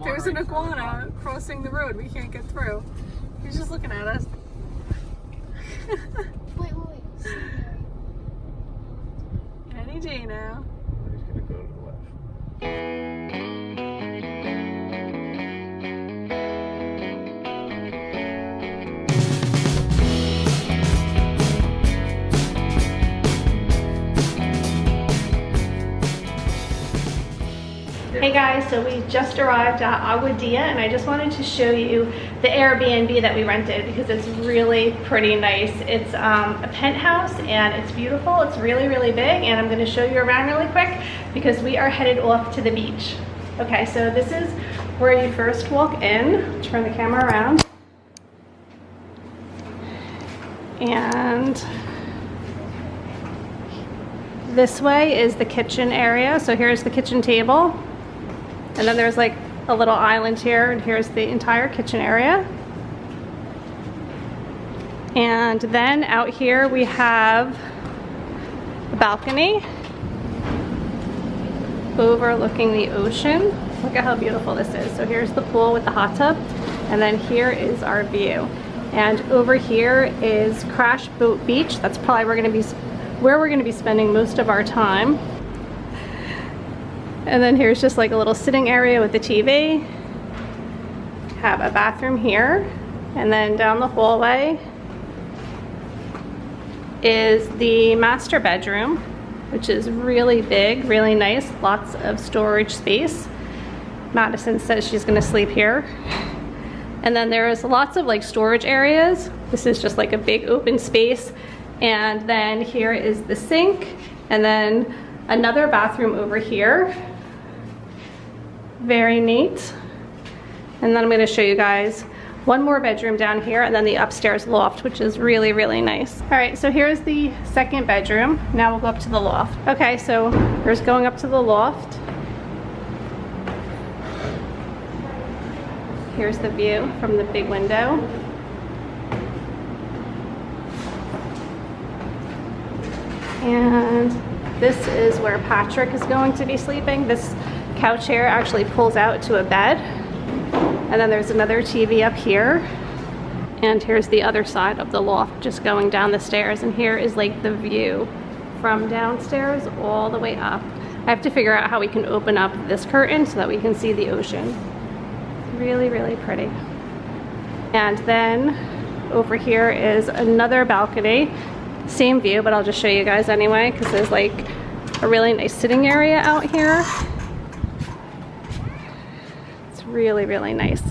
There's an iguana crossing the road. We can't get through. He's just looking at us. Wait. Any day now. He's gonna go to the left. Hey guys, so we just arrived at Agua Dia and I just wanted to show you the Airbnb that we rented because it's really pretty nice. It's a penthouse and it's beautiful. It's really, really big and I'm going to show you around really quick because we are headed off to the beach. Okay, so this is where you first walk in. Turn the camera around. And this way is the kitchen area. So here's the kitchen table. And then there's like a little island here, and here's the entire kitchen area. And then out here we have a balcony overlooking the ocean. Look at how beautiful this is. So here's the pool with the hot tub, and then here is our view. And over here is Crash Boat Beach. That's probably where we're gonna be spending most of our time. And then here's just like a little sitting area with the TV. Have a bathroom here. And then down the hallway is the master bedroom, which is really big, really nice, lots of storage space. Madison says she's gonna sleep here. And then there's lots of like storage areas. This is just like a big open space. And then here is the sink, and then another bathroom over here. Very neat. And then I'm going to show you guys one more bedroom down here and then the upstairs loft, which is really, really nice. All right, so here's the second bedroom. Now we'll go up to the loft. Okay, so here's going up to the loft. Here's the view from the big window. And this is where Patrick is going to be sleeping. This couch here actually pulls out to a bed. And then there's another TV up here. And here's the other side of the loft, just going down the stairs. And here is like the view from downstairs all the way up. I have to figure out how we can open up this curtain so that we can see the ocean. Really, really pretty. And then over here is another balcony. Same view, but I'll just show you guys anyway because there's like a really nice sitting area out here. Really, really nice.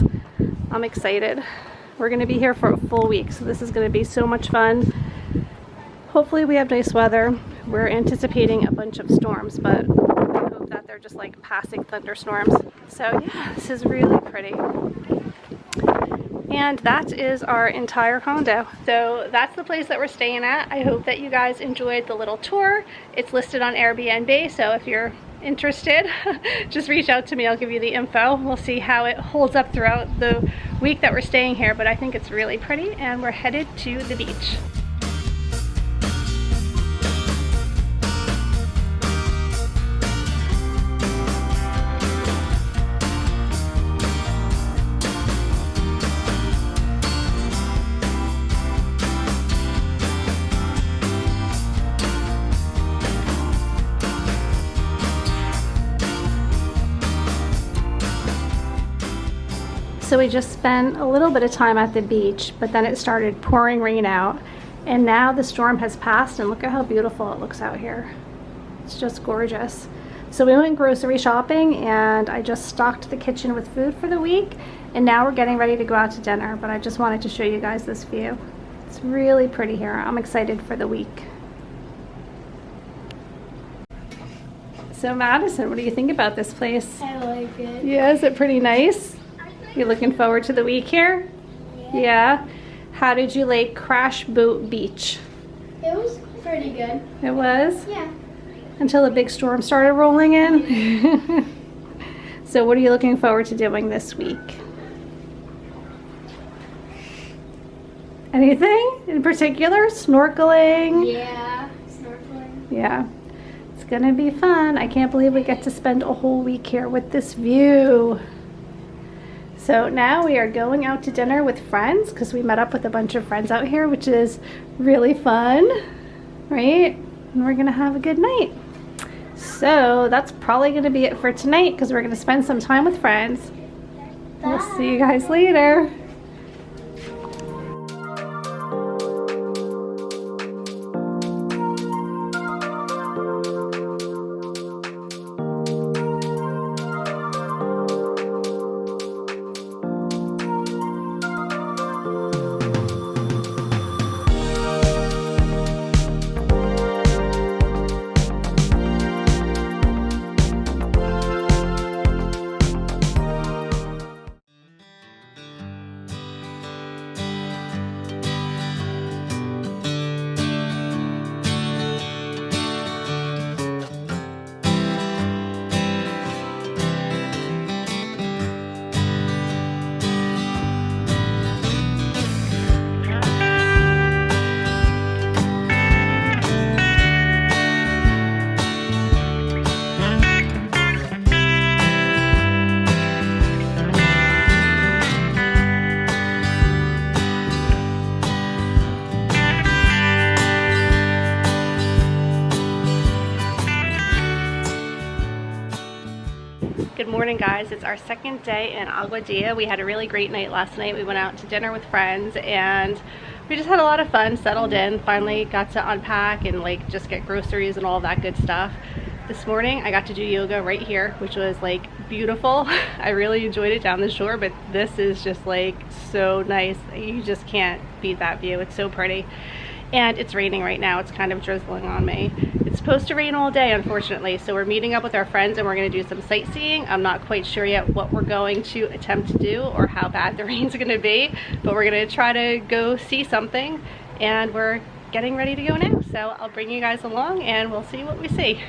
I'm excited. We're gonna be here for a full week, so this is gonna be so much fun. Hopefully we have nice weather. We're anticipating a bunch of storms, but I hope that they're just like passing thunderstorms. So yeah, this is really pretty. And that is our entire condo. So that's the place that we're staying at. I hope that you guys enjoyed the little tour. It's listed on Airbnb, so if you're interested, just reach out to me. I'll give you the info. We'll see how it holds up throughout the week that we're staying here, but I think it's really pretty and we're headed to the beach. So we just spent a little bit of time at the beach, but then it started pouring rain out. And now the storm has passed and look at how beautiful it looks out here. It's just gorgeous. So we went grocery shopping and I just stocked the kitchen with food for the week. And now we're getting ready to go out to dinner, but I just wanted to show you guys this view. It's really pretty here. I'm excited for the week. So Madison, what do you think about this place? I like it. Yeah, is it pretty nice? You looking forward to the week here? Yeah. How did you like Crash Boat Beach? It was pretty good. It was? Yeah. Until a big storm started rolling in? So what are you looking forward to doing this week? Anything in particular? Snorkeling? Yeah. Snorkeling. Yeah. It's gonna be fun. I can't believe we get to spend a whole week here with this view. So now we are going out to dinner with friends because we met up with a bunch of friends out here, which is really fun, right? And we're gonna have a good night. So that's probably gonna be it for tonight because we're gonna spend some time with friends. We'll see you guys later. Good morning, guys. It's our second day in Aguadilla. We had a really great night last night. We went out to dinner with friends and we just had a lot of fun, settled in, finally got to unpack and like just get groceries and all that good stuff. This morning I got to do yoga right here, which was like beautiful. I really enjoyed it down the shore, but this is just like so nice. You just can't beat that view. It's so pretty. And it's raining right now. It's kind of drizzling on me. It's supposed to rain all day, unfortunately, so we're meeting up with our friends and we're going to do some sightseeing. I'm not quite sure yet what we're going to attempt to do or how bad the rain's going to be, but we're going to try to go see something, and we're getting ready to go now. So I'll bring you guys along and we'll see what we see.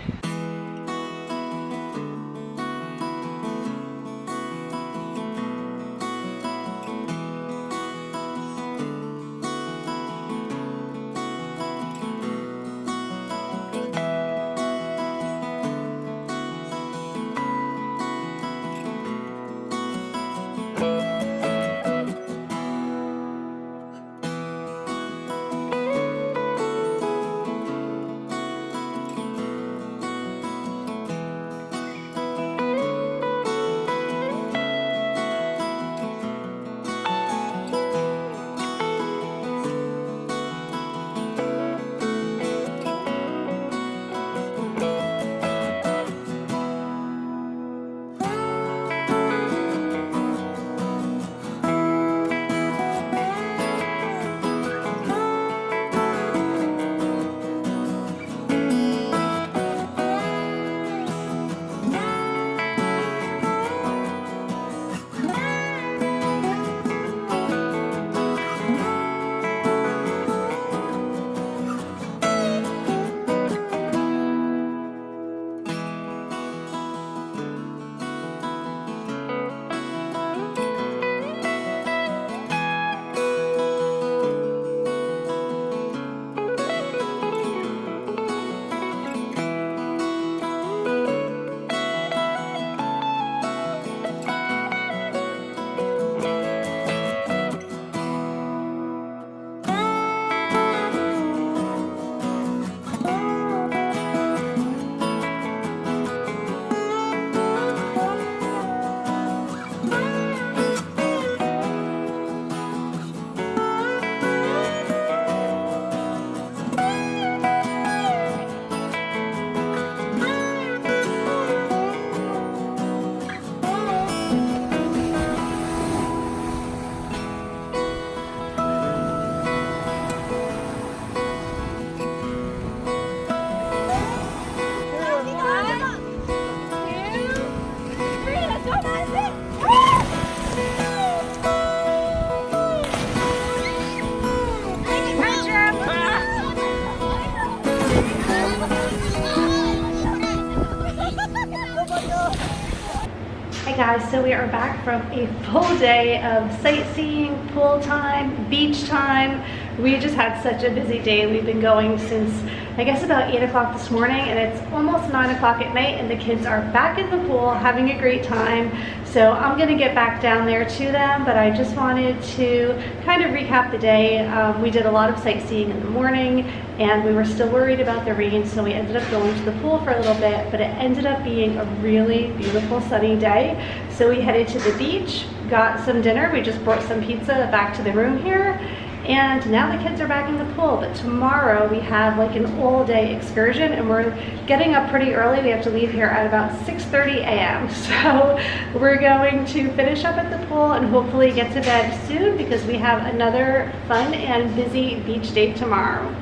Guys, so we are back from a full day of sightseeing, pool time, beach time. We just had such a busy day. We've been going since I guess about 8 o'clock this morning, and it's almost 9 o'clock at night, and the kids are back in the pool having a great time. So I'm gonna get back down there to them, but I just wanted to kind of recap the day. We did a lot of sightseeing in the morning, and we were still worried about the rain, so we ended up going to the pool for a little bit, but it ended up being a really beautiful sunny day. So we headed to the beach, got some dinner. We just brought some pizza back to the room here, and now the kids are back in the pool. But tomorrow we have like an all-day excursion, and we're getting up pretty early. We have to leave here at about 6:30 a.m. So we're going to finish up at the pool and hopefully get to bed soon, because we have another fun and busy beach date tomorrow.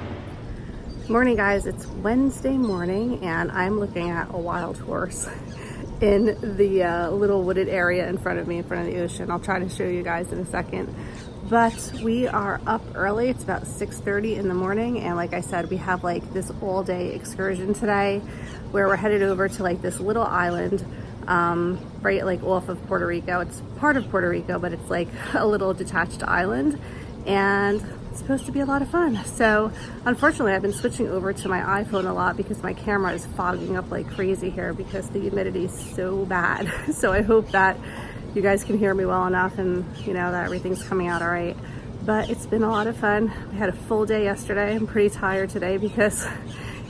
Morning guys, it's Wednesday morning and I'm looking at a wild horse in the little wooded area in front of me, in front of the ocean. I'll try to show you guys in a second. But we are up early. It's about 6:30 in the morning, and like I said, we have like this all-day excursion today where we're headed over to like this little island right like off of Puerto Rico. It's part of Puerto Rico, but it's like a little detached island, and it's supposed to be a lot of fun. So unfortunately I've been switching over to my iPhone a lot because my camera is fogging up like crazy here because the humidity is so bad. So I hope that you guys can hear me well enough, and you know that everything's coming out all right. But it's been a lot of fun. We had a full day yesterday. I'm pretty tired today because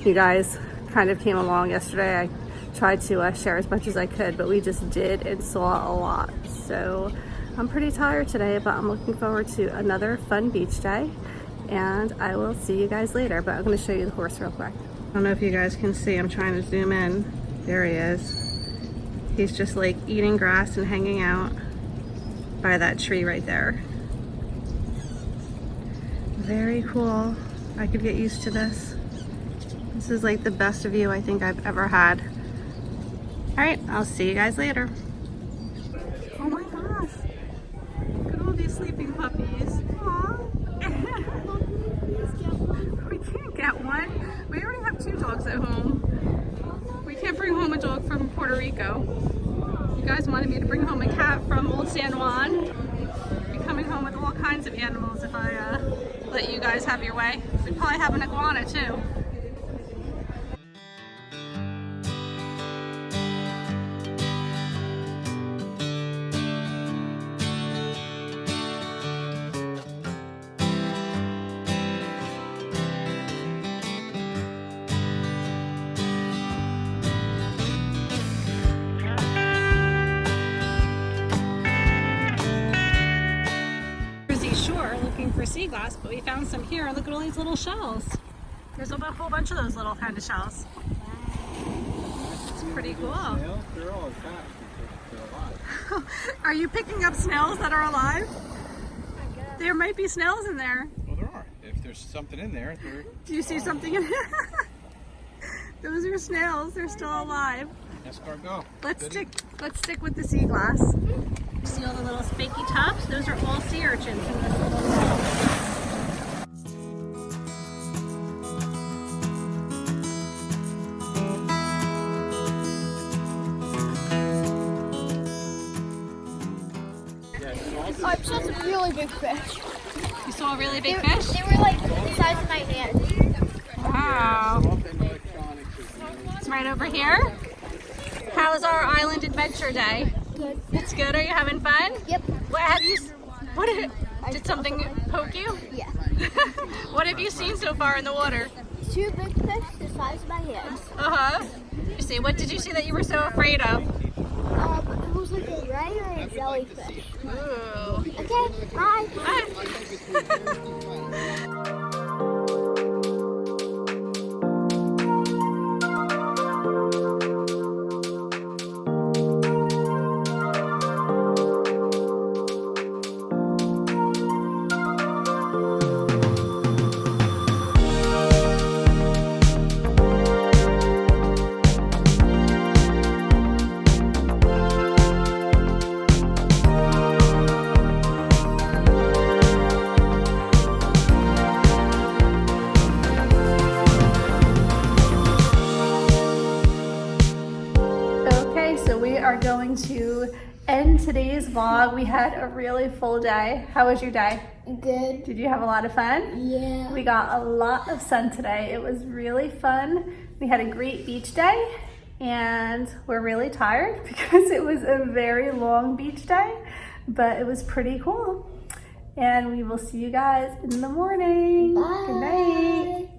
you guys kind of came along yesterday. I tried to share as much as I could, but we just did and saw a lot. So I'm pretty tired today, but I'm looking forward to another fun beach day, and I will see you guys later. But I'm going to show you the horse real quick. I don't know if you guys can see. I'm trying to zoom in. There he is. He's just like eating grass and hanging out by that tree right there. Very cool. I could get used to this. This is like the best view I think I've ever had. All right, I'll see you guys later. Oh my gosh. Look at all these sleeping puppies. Aw. We can't get one. We already have 2 dogs at home. We can't bring home a dog from Puerto Rico. You guys wanted me to bring home a cat from Old San Juan. I'll be coming home with all kinds of animals if I let you guys have your way. We'd probably have an iguana too. For sea glass, but we found some here. Look at all these little shells. There's a whole bunch of those little kind of shells. It's pretty cool. They're all attached because they're alive. Are you picking up snails that are alive? There might be snails in there. Well, there are. If there's something in there, Do you see something in there? Those are snails. They're still alive. escargot. Let's stick with the sea glass. See all the little spiky tops? Those are all sea urchins in this little bowl. I saw some really big fish. You saw a really big fish? They were like the size of my hand. Wow. It's right over here. How's our island adventure day? Good. It's good. Are you having fun? Yep. What have you? Did something poke you? Yeah. What have you seen so far in the water? 2 big fish the size of my hand. You see? What did you see that you were so afraid of? It was like a ray or a jellyfish. Ooh. Okay. Bye. end today's vlog. We had a really full day. How was your day? Good. Did you have a lot of fun? Yeah. We got a lot of sun today. It was really fun. We had a great beach day and we're really tired because it was a very long beach day, but it was pretty cool. And we will see you guys in the morning. Bye. Good night.